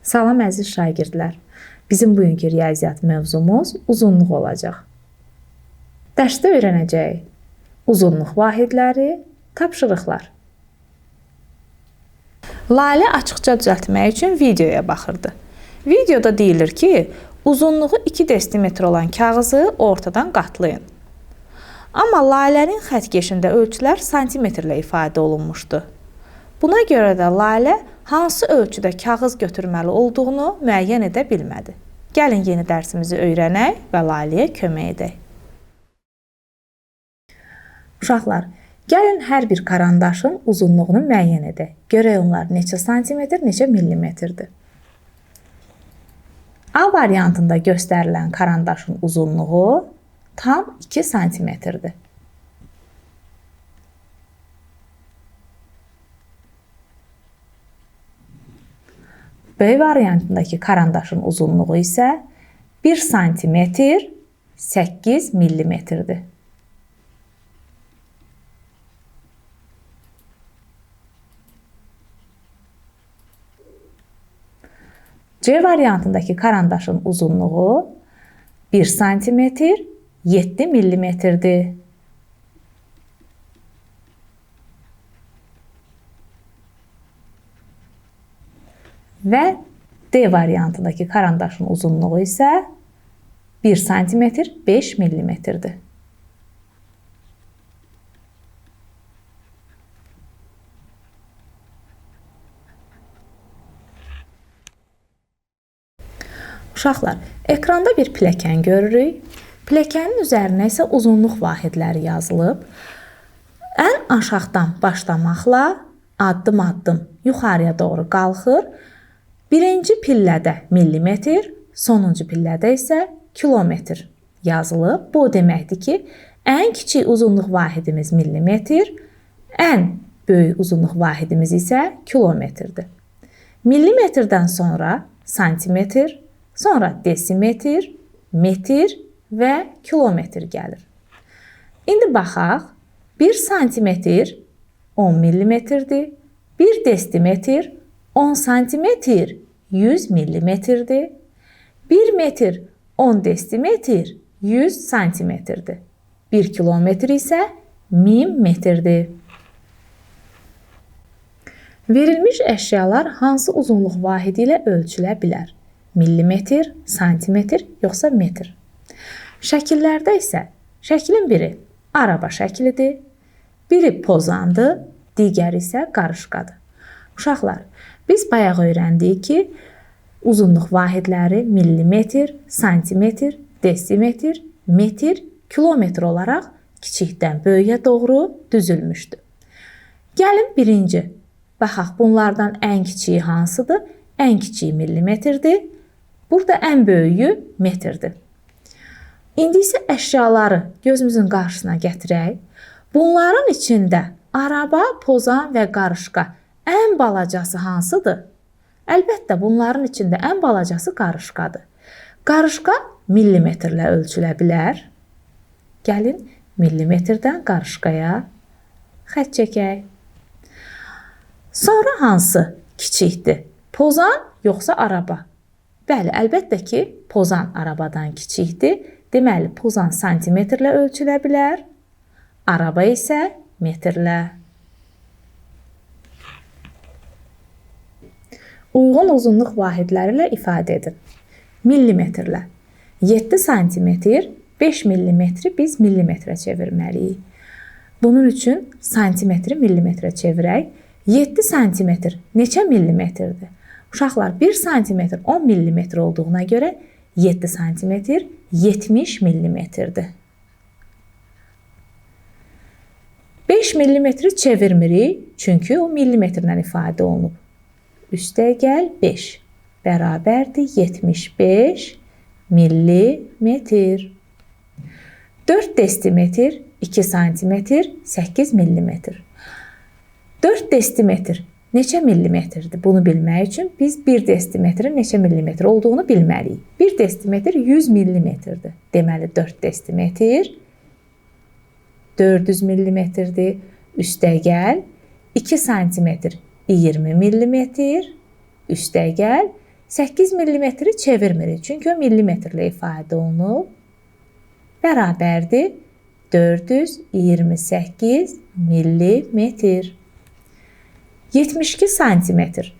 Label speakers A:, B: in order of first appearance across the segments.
A: Salam əziz şagirdlər. Bizim bugünkü riyaziyyat mövzumuz uzunluq olacaq. Dərsdə öyrənəcəyik uzunluq vahidləri, tapşırıqlar. Lalə açıqca düzəltmək üçün videoya baxırdı. Videoda deyilir ki, uzunluğu 2 desimetr olan kağızı ortadan qatlayın. Amma Lalənin xəttkeşində ölçülər santimetrlə ifadə olunmuşdu. Buna görə də Lalə hansı ölçüdə kağız götürməli olduğunu müəyyən edə bilmədi. Gəlin yeni dərsimizi öyrənək və Laləyə kömək edək. Uşaqlar, gəlin hər bir karandaşın uzunluğunu müəyyən edək. Görək onlar neçə santimetr, neçə millimetrdir. A variantında göstərilən karandaşın uzunluğu tam 2 santimetrdir. B variantındakı karandaşın uzunluğu isə 1 santimetr 8 millimetrdir. C variantındakı karandaşın uzunluğu 1 santimetr 7 millimetrdir. Və D variantındakı karandaşın uzunluğu isə 1 santimetr 5 millimetrdir. Uşaqlar, ekranda bir pilləkən görürük. Pilləkənin üzərinə isə uzunluq vahidləri yazılıb. Ən aşağıdan başlamaqla addım-addım yuxarıya doğru qalxır. Birinci pillədə millimetr, sonuncu pillədə isə kilometr yazılıb. Bu deməkdir ki, ən kiçik uzunluq vahidimiz millimetr, ən böyük uzunluq vahidimiz isə kilometrdir. Millimetrdən sonra santimetr, sonra desimetr, metr və kilometr gəlir. İndi baxaq, 1 santimetr 10 millimetrdir, 1 desimetr 10 santimetr 100 millimetrdir, 1 metr 10 desimetr 100 santimetrdir, 1 kilometr isə 1000 metrdir. Verilmiş əşyalar hansı uzunluq vahidi ilə ölçülə bilər? Millimetr, santimetr, yoxsa metr? Şəkillərdə isə şəklin biri araba şəklidir, biri pozandır, digəri isə qarışqadır. Uşaqlar, biz bayaq öyrəndik ki, uzunluq vahidləri millimetr, santimetr, desimetr, metr, kilometr olaraq kiçikdən böyüyə doğru düzülmüşdür. Gəlin birinci, baxaq bunlardan ən kiçiyi hansıdır? Ən kiçiyi millimetrdir. Burada ən böyüyü metrdir. İndi isə əşyaları gözümüzün qarşısına gətirək. Bunların içində araba, pozan və qarışqa ən balacası hansıdır? Əlbəttə, bunların içində ən balacası qarışqadır. Qarışqa millimetrlə ölçülə bilər. Gəlin, millimetrdən qarışqaya xətt çəkək. Sonra hansı kiçikdir? Pozan yoxsa araba? Bəli, əlbəttə ki, pozan arabadan kiçikdir. Deməli, pozan santimetrlə ölçülə bilər. Araba isə metrlə. Uyğun uzunluq vahidləri ilə ifadə edin. Millimetrlə. 7 santimetr, 5 millimetri biz millimetrə çevirməliyik. Bunun üçün santimetri millimetrə çevirək. 7 santimetr neçə millimetrdir? Uşaqlar, 1 santimetr 10 millimetr olduğuna görə 7 santimetr 70 millimetrdir. 5 millimetri çevirmirik, çünki o millimetrlə ifadə olunub. Üstəgəl 5 bərabərdir 75 millimetr. 4 desimetr 2 santimetr 8 millimetr. 4 desimetr neçə millimetrdir? Bunu bilmək üçün biz 1 desimetrin neçə millimetr olduğunu bilməliyik. 1 desimetr 100 millimetrdir. Deməli 4 desimetr 400 millimetrdir. Üstəgəl 2 santimetr 20 millimetr. Üstəgəl 8 millimetri çevirmirik, çünki o millimetrlə ifadə olunub. Bərabərdir 428 millimetr. 72 santimetr.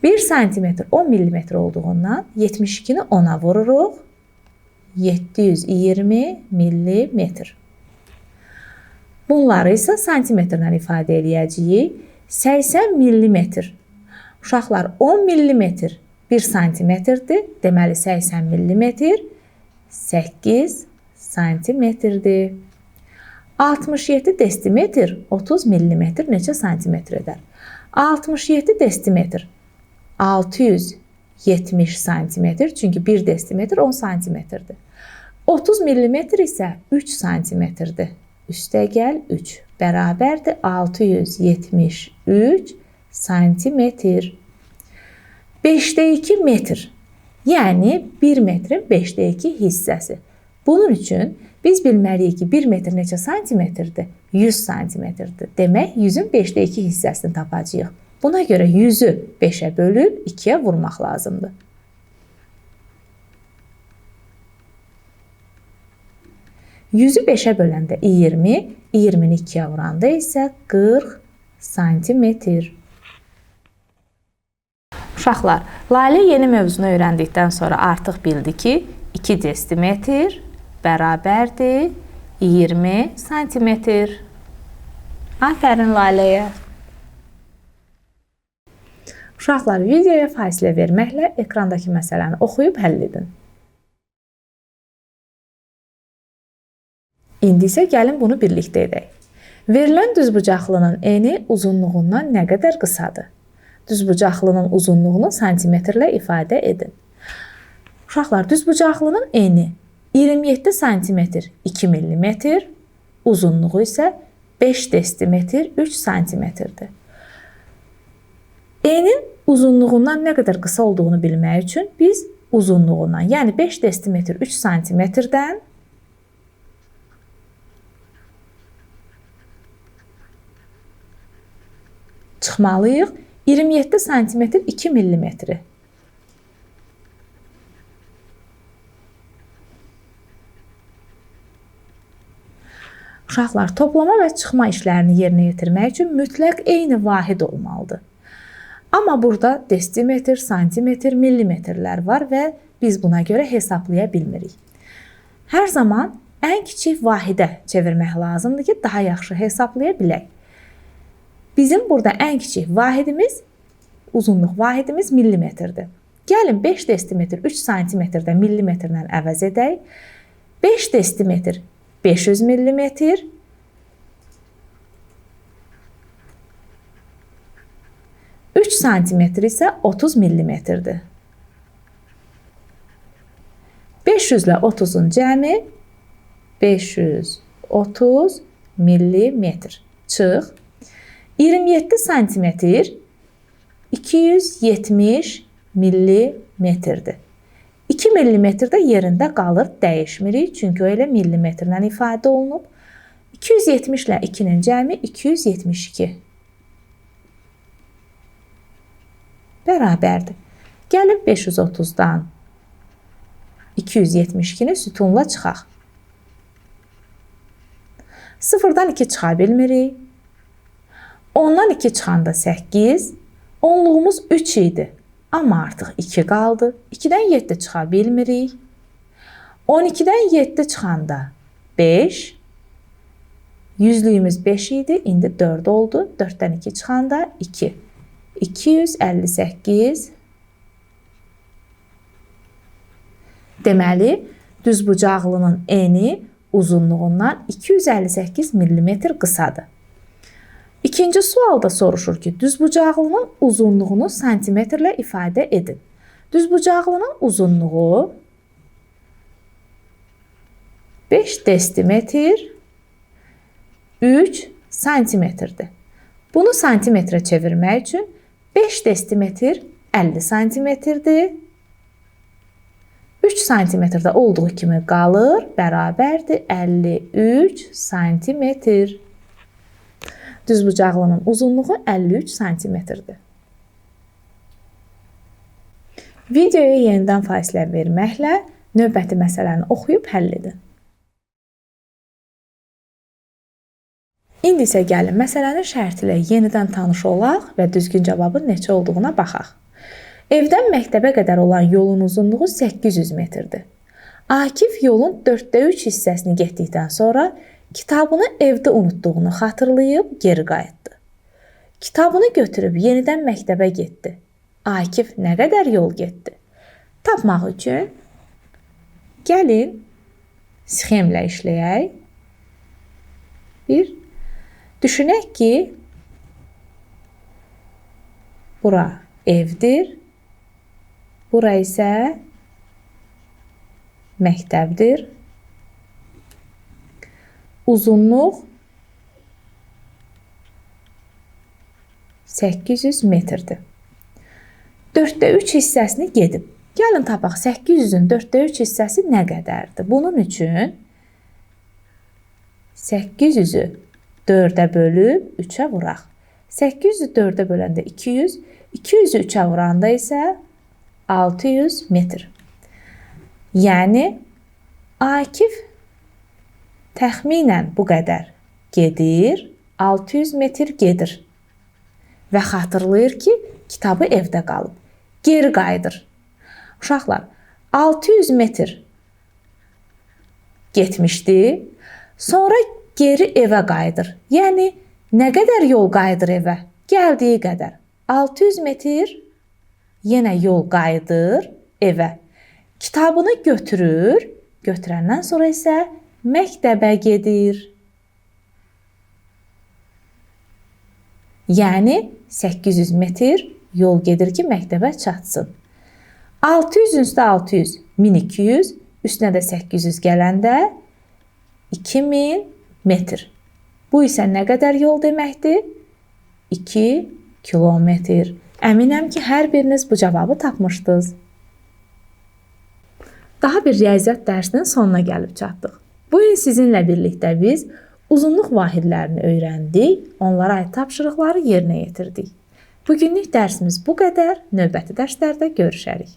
A: 1 santimetr 10 millimetr olduğundan 72-ni 10'a vururuq. 720 millimetr. Bunları isə santimetrlə ifadə edəcəyik. 80 millimetr. Uşaqlar 10 millimetr 1 santimetrdir. Deməli 80 millimetr 8 santimetrdir. 67 desimetr 30 millimetr neçə santimetr edər? 67 desimetr 670 santimetr, çünki 1 desimetr 10 santimetrdir. 30 millimetr isə 3 santimetrdir. Üstəgəl 3 bərabərdir 673 santimetr. 5'də 2 metr, yəni 1 metrin 5'də 2 hissəsi. Bunun üçün biz bilməliyik ki, 1 metr neçə santimetrdir? 100 santimetrdir. Demək, 100-ün 5'də 2 hissəsini tapacağıq. Buna görə 100'ü 5'ə bölüb 2'yə vurmaq lazımdır. Yüzü 5'ə böləndə 20, 20'ni 2'yə vuranda isə 40 santimetr. Uşaqlar, Lalə yeni mövzunu öyrəndikdən sonra artıq bildi ki, 2 desimetr bərabərdir 20 santimetr. Afərin Laləyə. Uşaqlar, videoya fasilə verməklə ekrandakı məsələni oxuyub həll edin. İndi isə gəlin bunu birlikdə edək. Verilən düzbucaqlının eni uzunluğundan nə qədər qısadır? Düzbucaqlının uzunluğunu santimetrlə ifadə edin. Uşaqlar, düzbucaqlının eni 27 santimetr 2 millimetr, uzunluğu isə 5 desimetr 3 santimetrdir. Enin uzunluğundan nə qədər qısa olduğunu bilmək üçün biz uzunluğundan, yəni 5 desimetr 3 santimetrdən çıxmalıyıq 27 santimetr 2 millimetri. Uşaqlar, toplama və çıxma işlərini yerinə yetirmək üçün mütləq eyni vahid olmalıdır. Amma burada desimetr, santimetr, millimetrlər var və biz buna görə hesablaya bilmirik. Hər zaman ən kiçik vahidə çevirmək lazımdır ki, daha yaxşı hesablaya bilək. Bizim burada ən kiçik vahidimiz, uzunluq vahidimiz millimetrdir. Gəlin 5 desimetr 3 santimetrdə millimetrlə əvəz edək. 5 desimetr 500 millimetr, 3 santimetr isə 30 millimetrdir. 500 ilə 30'un cəmi 530 millimetr. Çıx. 27 santimetr 270 millimetrdir. 2 millimetr də yerində qalır, dəyişmirik, çünki o elə millimetrlə ifadə olunub. 270 ilə 2'nin cəmi 272. Bərabərdir. Gəlin 530'dan 272'ni sütunla çıxaq. 0'dan 2 çıxa bilmirik. 10'dan 2 çıxanda 8, onluğumuz 3 idi. Amma artıq 2 qaldı. 2'dən 7 çıxa bilmirik. 12'dən 7 çıxanda 5. Yüzlüyümüz 5 idi. İndi 4 oldu. 4'dən 2 çıxanda 2. 258. Deməli, düzbucaqlının eni uzunluğundan 258 millimetr qısadır. İkinci sualda soruşur ki, düzbucaqlının uzunluğunu santimetrlə ifadə edin. Düzbucaqlının uzunluğu 5 desimetr 3 santimetrdir. Bunu santimetrə çevirmək üçün 5 desimetr 50 santimetrdir. 3 santimetrdə olduğu kimi qalır, bərabərdir 53 santimetr. Düzbucaqlının uzunluğu 53 santimetrdir. Videoya yenidən fasilə verməklə növbəti məsələni oxuyub həll edin. İndi isə gəlin məsələnin şərti ilə yenidən tanış olaq və düzgün cavabın neçə olduğuna baxaq. Evdən məktəbə qədər olan yolun uzunluğu 800 metrdir. Akif yolun 4/3 hissəsini getdikdən sonra kitabını evdə unutduğunu xatırlayıb geri qayıtdı. Kitabını götürüb yenidən məktəbə getdi. Akif nə qədər yol getdi? Tapmaq üçün gəlin sxemlə işləyək. Düşünək ki, bura evdir, bura isə məktəbdir. Uzunluq 800 metrdir. 4/3 hissəsini gedib. Gəlin tapaq 800-ün 4/3 hissəsi nə qədərdir? Bunun üçün 800-ü 4-ə bölüb 3-ə vuraq. 800-ü 4-ə böləndə 200, 200-ü 3-ə vuranda isə 600 metr. Yəni, Akif təxminən bu qədər gedir, 600 metr gedir. Və xatırlayır ki, kitabı evdə qalıb. Geri qayıdır. Uşaqlar, 600 metr getmişdi, sonra geri evə qayıdır. Yəni, nə qədər yol qayıdır evə? Gəldiyi qədər. 600 metr yenə yol qayıdır evə. Kitabını götürür, götürəndən sonra isə məktəbə gedir. Yəni, 800 metr yol gedir ki, məktəbə çatsın. 600-ün üstə 600, 1200, üstünə də 800 gələndə 2000 metr. Bu isə nə qədər yol deməkdir? 2 kilometr. Əminəm ki, hər biriniz bu cavabı tapmışdınız. Daha bir riyaziyyat dərsinin sonuna gəlib çatdıq. Bu gün sizinlə birlikdə biz uzunluq vahidlərini öyrəndik, onlara aid tapşırıqları yerinə yetirdik. Bugünlük dərsimiz bu qədər. Növbəti dərslərdə görüşərik.